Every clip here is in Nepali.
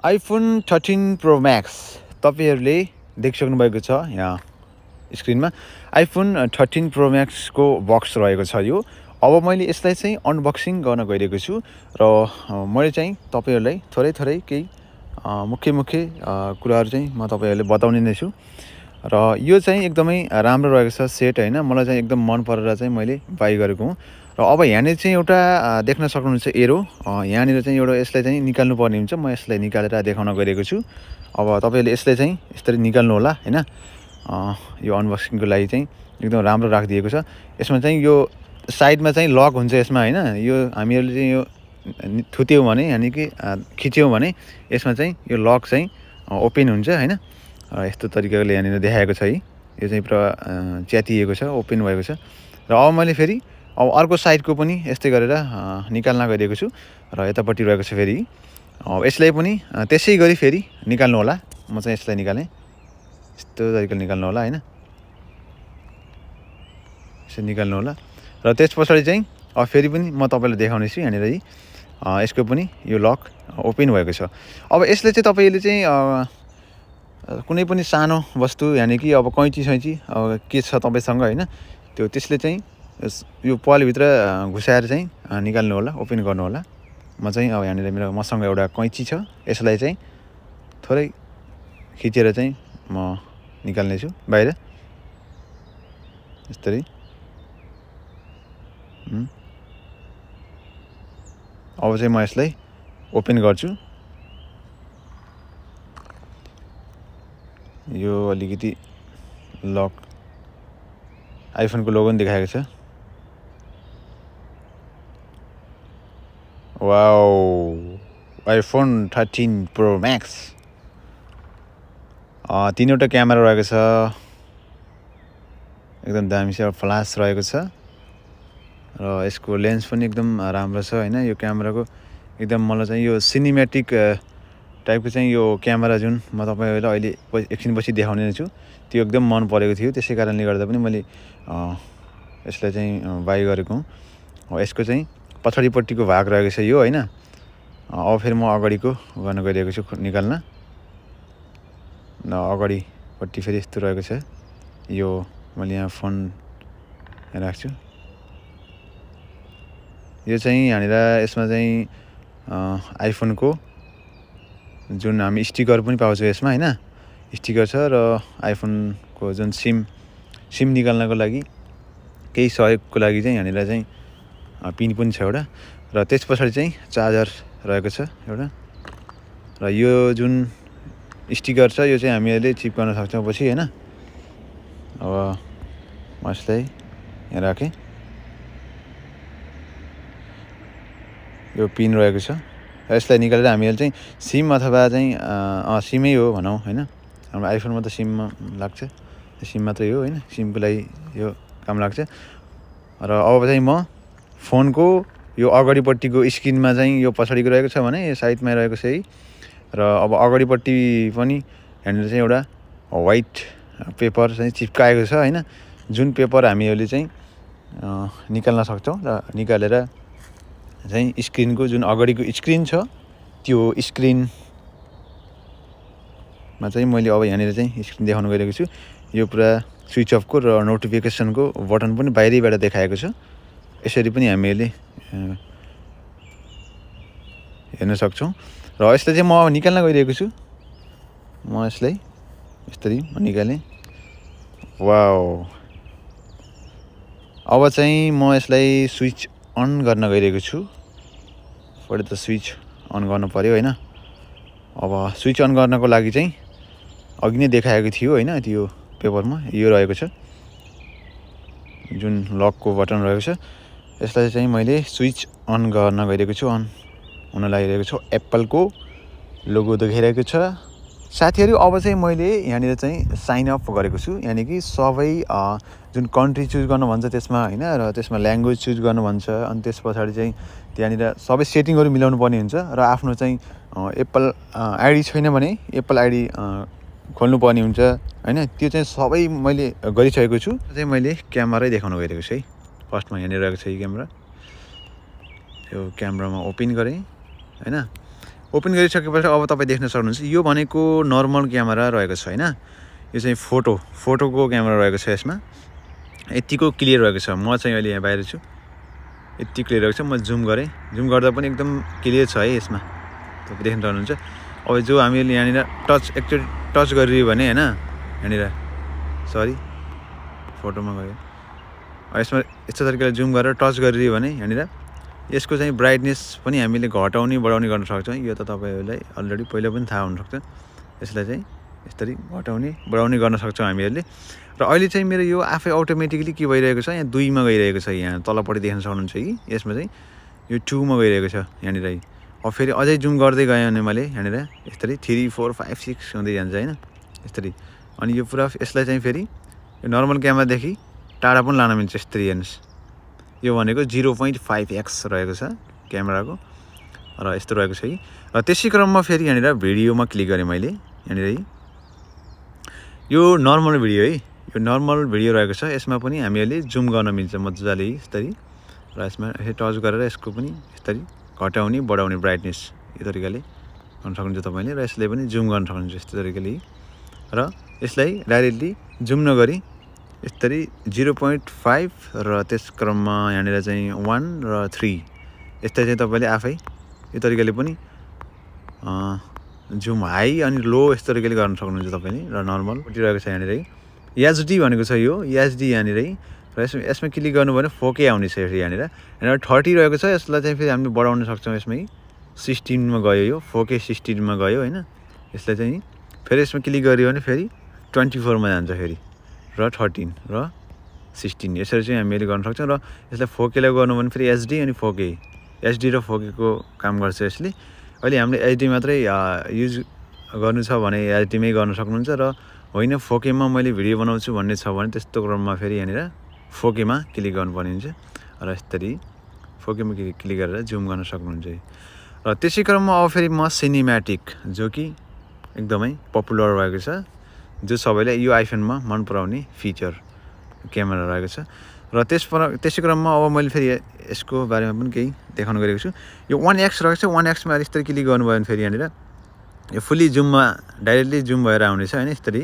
आइफोन 13 प्रो म्याक्स तपाईहरुले देखिसक्नु भएको छ यहाँ स्क्रिनमा आइफोन 13 प्रो म्याक्स को बक्स रहेको छ यो। अब मैले यसलाई चाहिँ अनबक्सिङ गर्न गइरहेको छु र मैले चाहिँ तपाईहरुलाई थोरै केही मुख्य कुराहरु चाहिँ म तपाईहरुले बताउने नै छु र यो चाहिँ एकदमै राम्रो रहेको छ सेट हैन। मलाई चाहिँ एकदम मन परेर चाहिँ मैले बाइ गरेको हुँ। र अब यहाँनिर चाहिँ एउटा देख्न सक्नुहुन्छ एरो यहाँनिर चाहिँ एउटा यसलाई चाहिँ निकाल्नु पर्ने हुन्छ। म यसलाई निकालेर देखाउन गइरहेको छु। अब तपाईले यसलाई चाहिँ यसरी निकाल्नु होला हैन। यो अनबक्सिङको लागि चाहिँ एकदम राम्रो राखिदिएको छ। यसमा चाहिँ यो साइडमा चाहिँ लक हुन्छ यसमा हैन। यो हामीहरुले चाहिँ यो थुत्यौ भने यानी कि खिच्यौ भने यसमा चाहिँ यो लक चाहिँ ओपन हुन्छ हैन। यस्तो तरिकाले यहाँनिर देखाएको छ है। यो चाहिँ पुरा च्यातिएको छ, ओपन भएको छ। र अब मैले फेरि अब अर्को साइडको पनि यस्तै गरेर निकाल्न गइरहेको छु र यतापट्टि रहेको छ फेरि। अब यसलाई पनि त्यसै गरी फेरि निकाल्नु होला। म चाहिँ यसलाई निकाले यस्तो तरिकाले निकाल्नु होला हैन। यसरी निकाल्नु होला र त्यसपछि चाहिँ अब फेरि पनि म तपाईलाई देखाउने छु यहाँनिर है। यसको पनि यो लक ओपन भएको छ। अब यसले चाहिँ तपाईले चाहिँ कुनै पनि सानो वस्तु यानी कि अब कैँची अब के छ तपाईसँग हैन, त्यो त्यसले चाहिँ यो पाल भित्र घुसाएर चाहिँ निकाल्नु होला, ओपन गर्नु होला। म चाहिँ अब यहाँनिर मसँग एउटा कैँची छ, यसलाई चाहिँ थोरै खिचेर चाहिँ म निकाल्ने छु बाहिर यसरी। अब चाहिँ म यसलाई ओपन गर्छु। यो अलिकति लक आइफोनको लोगो पनि देखाएको छ। Wow, iPhone 13 pro Max. तीनवटा क्यामेरा रहेको छ, एकदम दामी छ। फ्ल्यास रहेको छ र यसको लेन्स पनि एकदम राम्रो छ हैन। यो क्यामेराको एकदम मलाई चाहिँ यो सिनेम्याटिक टाइपको चाहिँ यो क्यामेरा जुन म तपाईहरुलाई अहिले एकछिनपछि देखाउने छु त्यो एकदम मन परेको थियो। त्यसै कारणले गर्दा पनि मैले यसलाई चाहिँ बाइ गरेको हुँ। यसको चाहिँ पछाडिपट्टिको भाग रहेको छ यो हैन। अब फेरि म अगाडिको गर्न गइरहेको छु निकाल्न। अगाडिपट्टि फेरि यस्तो रहेको छ। यो मैले यहाँ फोन राख्छु। यो चाहिँ यहाँनिर यसमा चाहिँ आइफोनको जुन हामी स्टिकर पनि पाउँछौँ यसमा हैन। स्टिकर छ र आइफोनको जुन सिम निकाल्नको लागि केही सहयोगको लागि चाहिँ यहाँनिर चाहिँ पिन पनि छ एउटा। र त्यसपछि चाहिँ चार्जर रहेको छ एउटा। र यो जुन स्टिकर छ यो चाहिँ हामीले चिपकाउन सक्छौँ पछि हैन। अब म यसलाई यहाँ राखेँ। यो पिन रहेको छ। यसलाई निकालेर हामीले चाहिँ सिम अथवा चाहिँ सिमै हो भनौँ हैन। हाम्रो आइफोनमा त सिममा लाग्छ, सिम मात्रै हो हैन। सिमको लागि यो काम लाग्छ। र अब चाहिँ म फोनको यो अगाडिपट्टिको स्क्रिनमा चाहिँ यो पछाडिको रहेको छ भने यो साइडमा रहेको छ है। र अब अगाडिपट्टि पनि यहाँनिर चाहिँ एउटा व्हाइट पेपर चाहिँ चिपकाएको छ हैन। जुन पेपर हामीहरूले चाहिँ निकाल्न सक्छौँ र निकालेर चाहिँ स्क्रिनको जुन अगाडिको स्क्रिन छ त्यो स्क्रिनमा चाहिँ मैले अब यहाँनिर चाहिँ स्क्रिन देखाउन गइरहेको छु। यो पुरा स्विच अफको र नोटिफिकेसनको बटन पनि बाहिरैबाट देखाएको छ। यसरी पनि हामीले हेर्न सक्छौँ। र यसलाई चाहिँ म निकाल्न गइरहेको छु। म यसलाई यसरी निकालेँ। वाउ, अब चाहिँ म यसलाई स्विच अन गर्न गइरहेको छु। पहिला त स्विच अन गर्नु पर्यो हैन। अब स्विच अन गर्नको लागि चाहिँ अघि नै देखाएको थियो हैन, त्यो पेपरमा यो रहेको छ जुन लकको बटन रहेको छ। यसलाई चाहिँ मैले स्विच अन गर्न गइरहेको छु। अन हुन लागिरहेको छ। एप्पलको लोगो देखाइरहेको छ। साथीहरु अब चाहिँ मैले यहाँनिर चाहिँ साइन अप गरेको छु। यानी कि सबै जुन कन्ट्री चुज गर्नु भन्छ त्यसमा हैन, र त्यसमा ल्याङ्ग्वेज चुज गर्नु भन्छ। अनि त्यसपछि चाहिँ त्यहाँनिर सबै सेटिङहरु मिलाउनु पर्ने हुन्छ। र आफ्नो चाहिँ एप्पल आइडी छैन भने एप्पल आइडी खोल्नु पर्ने हुन्छ हैन। त्यो चाहिँ सबै मैले गरिसकेको छु। चाहिँ मैले क्यामेरै देखाउन गइरहेको छु है। फर्स्टमा यहाँनिर रहेको छ यो क्यामेरा। यो क्यामेरामा ओपन गरेँ हैन। ओपन गरिसकेपछि अब तपाईँ देख्न सक्नुहुन्छ यो भनेको नर्मल क्यामेरा रहेको छ हैन यो चाहिँ फोटोको क्यामेरा रहेको छ यसमा यतिको क्लियर रहेको छ म चाहिँ अहिले यहाँ बाहिर छु यति क्लियर रहेको छ म जुम गर्दा पनि एकदम क्लियर छ है यसमा तपाईँ देख्न सक्नुहुन्छ अब जो हामीले यहाँनिर एकचोटि टच गरियो भने हैन यहाँनिर सरी फोटोमा गयो यसमा यस्तो तरिकाले जुम गरेर टच गरियो भने यहाँनिर यसको चाहिँ ब्राइटनेस पनि हामीले घटाउने बढाउने गर्न सक्छौँ यो त तपाईहरुलाई अलरेडी पहिला पनि थाहा हुन सक्छ यसलाई चाहिँ यसरी घटाउने बढाउने गर्न सक्छौँ हामीहरूले र अहिले चाहिँ मेरो यो आफै अटोमेटिकली के भइरहेको छ यहाँ 2 मा गइरहेको छ यहाँ तलपट्टि देख्न सक्नुहुन्छ कि यसमा चाहिँ यो 2 मा गइरहेको छ यहाँनिर अब फेरि अझै जुम गर्दै गएँ भने मैले यहाँनिर यसरी 3 4 5 6 हुँदै जान्छ हैन यसरी अनि यो पुरा यसलाई चाहिँ फेरि यो नर्मल क्यामेरादेखि टाढा पनि लान मिल्छ यसरी हेर्नुस् यो भनेको 0.5x रहेको छ क्यामेराको र यस्तो रहेको छ कि र त्यसै क्रममा फेरि यहाँनिर भिडियोमा क्लिक गरेँ मैले यहाँनिर यो नर्मल भिडियो है यो नर्मल भिडियो रहेको छ यसमा पनि हामीले जुम गर्न मिल्छ मजाले यसरी र यसमा टच गरेर यसको पनि यसरी घटाउने बढाउने ब्राइटनेस यो तरिकाले गर्न सक्नुहुन्छ तपाईले र यसले पनि जुम गर्न सक्नुहुन्छ यस्तो तरिकाले र यसलाई डाइरेक्टली जुम नगरी यसरी 0.5 र त्यस क्रममा यहाँनिर चाहिँ 1 र 3 यस्तै चाहिँ तपाईले आफै यो तरिकाले पनि जुम हाई अनि लो यस्तो तरिकाले गर्न सक्नुहुन्छ तपाईले र नर्मल उठिरहेको छ यहाँनिर HD भनेको छ यो HD यहाँनिर र यसमा क्लिक गर्नु भने 4K आउने छ यहाँनिर 30 रहेको छ यसलाई चाहिँ फेरि हामीले बढाउन सक्छौँ यसमै 16 मा गयो यो 4K 16 मा गयो हैन यसलाई चाहिँ फेरि यसमा क्लिक गरियो भने फेरि 24 मा जान्छ फेरि र 13 र 16 यसरी चाहिँ हामीले गर्न सक्छौँ र यसलाई 4K लाई गर्नु भने फेरि HD अनि 4K HD र 4K को काम गर्छ यसले अहिले हामीले HD मात्रै युज गर्नु छ भने HD मै गर्न सक्नुहुन्छ र होइन 4K मा मैले भिडियो बनाउँछु भन्ने छ भने त्यस्तो क्रममा फेरि यहाँनिर 4K मा क्लिक गर्नुपर्ने हुन्छ र यसरी 4K मा क्लिक गरेर जुम गर्न सक्नुहुन्छ र त्यसै क्रममा अब फेरि म सिनेम्याटिक जो कि एकदमै पपुलर भएको छ जो सबैले यो आइफोनमा मन पराउने फिचर क्यामेरा रहेको छ र त्यसै क्रममा अब मैले फेरि यसको बारेमा पनि केही देखाउन गएको छु यो 1x रहेको छ 1x मा यसरी क्लिक गर्नुभयो भने फेरि यहाँनिर यो फुल्ली जुममा डाइरेक्टली जुम भएर आउनेछ हैन यसरी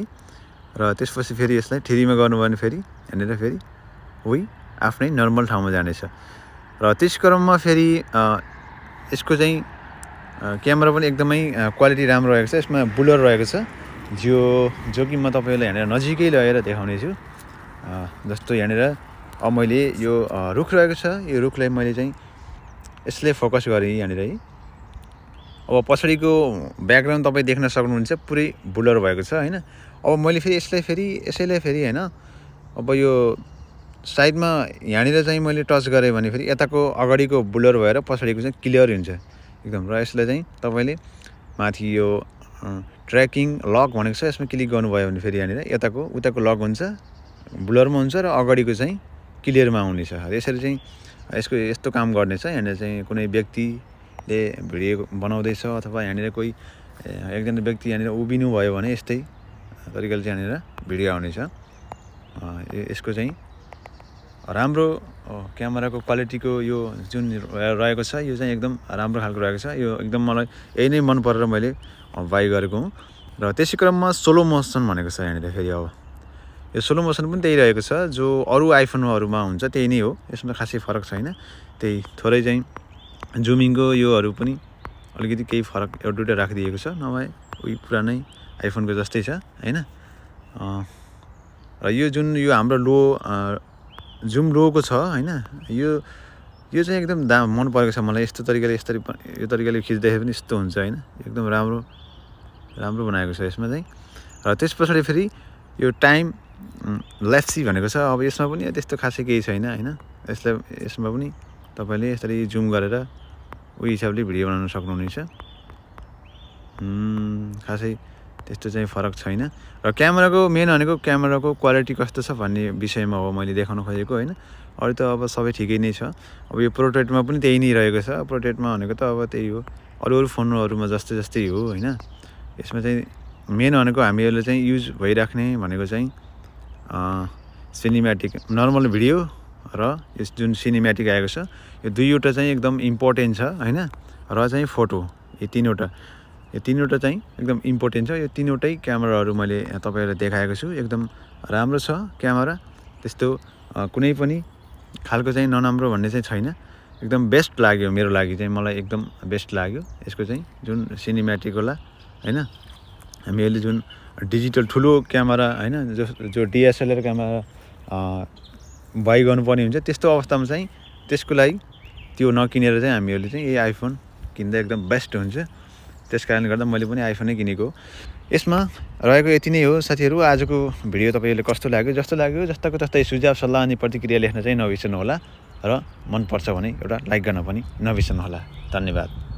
र त्यसपछि फेरि यसलाई 3 मा गर्नुभयो भने फेरि यहाँनिर फेरि उही आफ्नै नर्मल ठाउँमा जानेछ र त्यस क्रममा फेरि यसको चाहिँ क्यामेरा पनि एकदमै क्वालिटी राम्रो रहेको छ यसमा ब्लर रहेको छ जो कि म तपाईलाई यहाँनिर नजिकै लगेर देखाउने छु जस्तो यहाँनिर अब मैले यो रुख रहेको छ यो रुखलाई मैले चाहिँ यसले फोकस गरेँ यहाँनिर अब पछाडिको ब्याकग्राउन्ड तपाईँ देख्न सक्नुहुन्छ पुरै ब्लर भएको छ हैन अब मैले फेरि यसैलाई फेरि हैन अब यो साइडमा यहाँनिर चाहिँ मैले टच गरेँ भने फेरि यताको अगाडिको ब्लर भएर पछाडिको चाहिँ क्लियर हुन्छ एकदम र यसलाई चाहिँ तपाईले माथि यो ट्र्याकिङ लक भनेको छ यसमा क्लिक गर्नुभयो भने फेरि यहाँनिर यताको उताको लक हुन्छ ब्लरमा हुन्छ र अगाडिको चाहिँ क्लियरमा आउने छ यसरी चाहिँ यसको यस्तो काम गर्ने छ यहाँनिर चाहिँ कुनै व्यक्तिले भिडियो बनाउँदैछ अथवा यहाँनिर कोही एकजना व्यक्ति यहाँनिर उभिनु भयो भने यस्तै तरिकाले चाहिँ यहाँनिर भिडियो आउने छ यसको चाहिँ राम्रो क्यामेराको क्वालिटीको यो जुन रहेको छ यो चाहिँ एकदम राम्रो खालको रहेको छ यो एकदम मलाई यही नै मन परेर मैले बाइ गरेको हुँ र त्यसै क्रममा स्लो मोसन भनेको छ यहाँनिर फेरि अब यो स्लो मोसन पनि त्यही रहेको छ जो अरू आइफोनहरुमा हुन्छ त्यही नै हो यसमा खासै फरक छैन त्यही थोरै चाहिँ जुमिङको योहरु पनि अलिकति केही फरक एउटा दुईटा राखिदिएको छ नभए उही पुरानै आइफोनको जस्तै छ हैन र यो जुन यो हाम्रो लो जुम लोको छ हैन यो चाहिँ एकदम मन परेको छ मलाई यस्तो तरिकाले यो तरिकाले खिच्दै पनि यस्तो हुन्छ हैन एकदम राम्रो बनाएको छ यसमा चाहिँ र त्यसपछि फेरि यो टाइम ल्याप्सी भनेको छ अब यसमा पनि त्यस्तो खासै केही छैन हैन यसमा पनि तपाईले यसरी जुम गरेर उही हिसाबले भिडियो बनाउन सक्नुहुनेछ खासै त्यस्तो चाहिँ फरक छैन र क्यामेराको मेन भनेको क्यामेराको क्वालिटी कस्तो छ भन्ने विषयमा हो मैले देखाउन खोजेको हैन अरु त अब सबै ठिकै नै छ अब यो प्रोटेटमा पनि त्यही नै रहेको छ प्रोटेटमा भनेको त अब त्यही हो अरु फोनहरुमा जस्तै हो हैन यसमा चाहिँ मेन भनेको हामीहरुले चाहिँ युज भइराख्ने भनेको चाहिँ सिनेम्याटिक नर्मल भिडियो र यस जुन सिनेम्याटिक आएको छ यो दुईवटा चाहिँ एकदम इम्पोर्टेन्ट छ हैन र चाहिँ फोटो यो तीनवटा चाहिँ एकदम इम्पोर्टेन्ट छ। यो तीनवटै क्यामेराहरू मैले तपाईहरुलाई देखाएको छु। एकदम राम्रो छ क्यामेरा, त्यस्तो कुनै पनि खालको चाहिँ नराम्रो भन्ने चाहिँ छैन। एकदम बेस्ट लाग्यो मेरो लागि चाहिँ, मलाई एकदम बेस्ट लाग्यो यसको चाहिँ जुन सिनेम्याटिक होला हैन। हामीले जुन डिजिटल ठुलो क्यामेरा हैन, जो DSLR क्यामेरा बाइ गर्नुपर्ने हुन्छ, त्यस्तो अवस्थामा चाहिँ त्यसको लागि त्यो नकिनेर चाहिँ हामीहरूले चाहिँ यही आइफोन किन्दा एकदम बेस्ट हुन्छ। त्यसकारणले गर्दा मैले पनि आइफोनै किनेको। यसमा रहेको यति नै हो साथीहरु। आजको भिडियो तपाईहरुले कस्तो लाग्यो, जस्तो लाग्यो जस्ताको तस्तै सुझाव सल्लाह अनि प्रतिक्रिया लेख्न चाहिँ नबिर्सनु होला र मन पर्छ भने एउटा लाइक गर्न पनि नबिर्सनु होला। धन्यवाद।